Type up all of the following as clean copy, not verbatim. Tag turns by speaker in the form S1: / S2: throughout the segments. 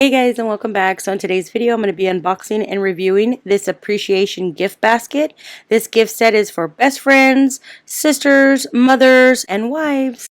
S1: Hey guys, and welcome back. So in today's video I'm going to be unboxing and reviewing this appreciation gift basket. This gift set is for best friends, sisters, mothers, and wives.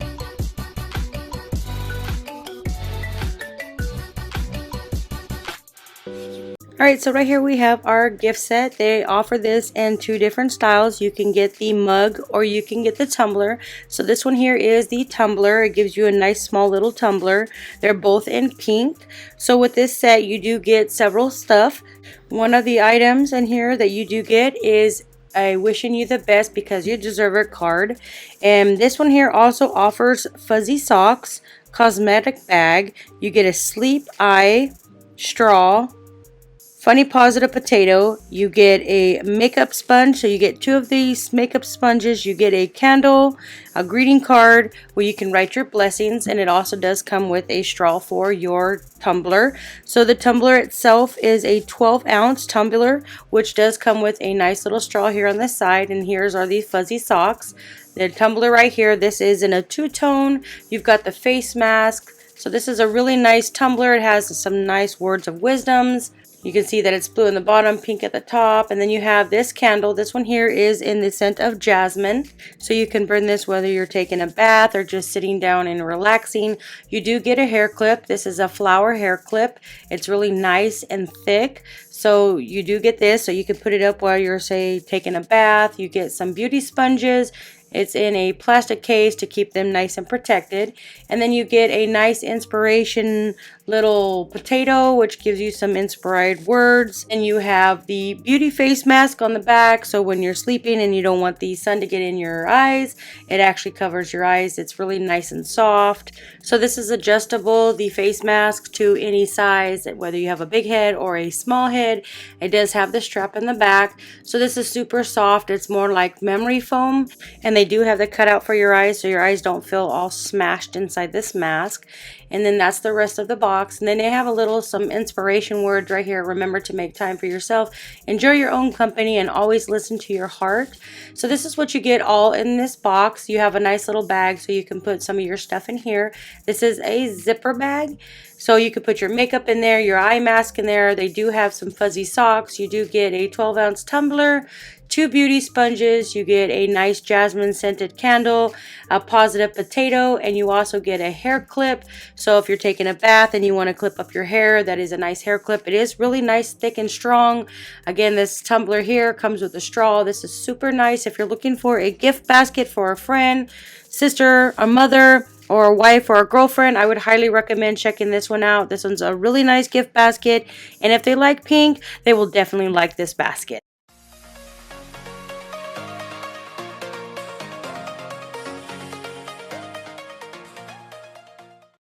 S1: Alright, so right here we have our gift set. They offer this in two different styles. You can get the mug or you can get the tumbler. So this one here is the tumbler. It gives you a nice small little tumbler. They're both in pink. So with this set you do get several stuff. One of the items in here that you do get is a wishing you the best because you deserve it card. And this one here also offers fuzzy socks, cosmetic bag. You get a sleep eye straw, funny positive potato. You get a makeup sponge, so you get two of these makeup sponges. You get a candle, a greeting card where you can write your blessings, and it also does come with a straw for your tumbler. So the tumbler itself is a 12-ounce tumbler, which does come with a nice little straw here on the side, and here's are the fuzzy socks. The tumbler right here, this is in a two-tone. You've got the face mask. So this is a really nice tumbler. It has some nice words of wisdoms. You can see that it's blue in the bottom, pink at the top, and then you have this candle. This one here is in the scent of jasmine, so you can burn this whether you're taking a bath or just sitting down and relaxing. You do get a hair clip. This is a flower hair clip. It's really nice and thick, so you do get this, so you can put it up while you're, say, taking a bath. You get some beauty sponges. It's in a plastic case to keep them nice and protected. And then you get a nice inspiration little potato, which gives you some inspired words. And you have the beauty face mask on the back, so when you're sleeping and you don't want the sun to get in your eyes, it actually covers your eyes. It's really nice and soft. So this is adjustable, the face mask, to any size, whether you have a big head or a small head. It does have the strap in the back. So this is super soft. It's more like memory foam. And they do have the cutout for your eyes, so your eyes don't feel all smashed inside this mask. And then that's the rest of the box. And then they have some inspiration words right here. Remember to make time for yourself, enjoy your own company, and always listen to your heart. So this is what you get all in this box. You have a nice little bag so you can put some of your stuff in here. This is a zipper bag, so you could put your makeup in there, your eye mask in there. They do have some fuzzy socks. You do get a 12-ounce tumbler, two beauty sponges, you get a nice jasmine scented candle, a positive potato, and you also get a hair clip. So if you're taking a bath and you want to clip up your hair, that is a nice hair clip. It is really nice, thick and strong. Again, this tumbler here comes with a straw. This is super nice if you're looking for a gift basket for a friend, sister, a mother, or a wife or a girlfriend. I would highly recommend checking this one out. This one's a really nice gift basket, and if they like pink, they will definitely like this basket.